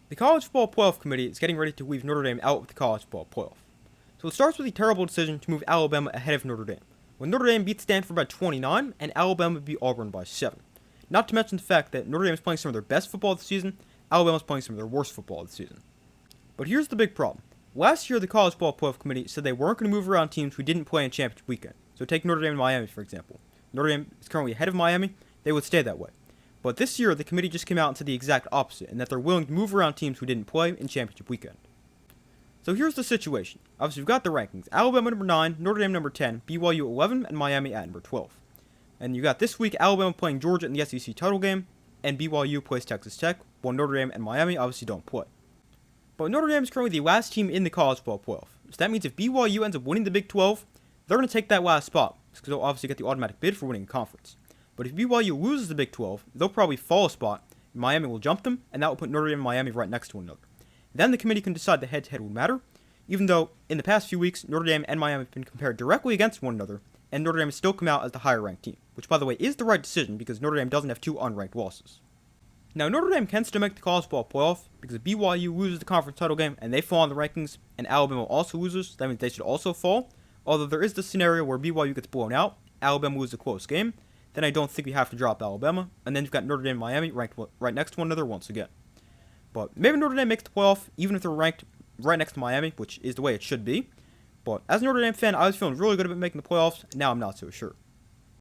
The College Football Playoff Committee is getting ready to leave Notre Dame out of the College Football Playoff. So it starts with the terrible decision to move Alabama ahead of Notre Dame, when Notre Dame beat Stanford by 29 and Alabama beat Auburn by 7. Not to mention the fact that Notre Dame is playing some of their best football this season, Alabama is playing some of their worst football this season. But here's the big problem. Last year, the College Football Playoff Committee said they weren't going to move around teams who didn't play in championship weekend. So take Notre Dame and Miami, for example. Notre Dame is currently ahead of Miami. They would stay that way. But this year, the committee just came out and said the exact opposite, and that they're willing to move around teams who didn't play in championship weekend. So here's the situation. Obviously, we've got the rankings. Alabama number 9, Notre Dame number 10, BYU 11, and Miami at number 12. And you got this week Alabama playing Georgia in the SEC title game, and BYU plays Texas Tech, while Notre Dame and Miami obviously don't play. But Notre Dame is currently the last team in the College Football Playoff. So that means if BYU ends up winning the Big 12, they're going to take that last spot, because they'll obviously get the automatic bid for winning a conference. But if BYU loses the Big 12, they'll probably fall a spot, and Miami will jump them, and that will put Notre Dame and Miami right next to one another. Then the committee can decide the head-to-head will matter, even though in the past few weeks, Notre Dame and Miami have been compared directly against one another, and Notre Dame has still come out as the higher-ranked team, which, by the way, is the right decision because Notre Dame doesn't have 2 unranked losses. Now, Notre Dame can still make the College Football Playoff because if BYU loses the conference title game and they fall in the rankings, and Alabama also loses, that means they should also fall, although there is the scenario where BYU gets blown out, Alabama loses a close game, then I don't think we have to drop Alabama, and then you've got Notre Dame and Miami ranked right next to one another once again. But maybe Notre Dame makes the playoff, even if they're ranked right next to Miami, which is the way it should be. But as a Notre Dame fan, I was feeling really good about making the playoffs, and now I'm not so sure.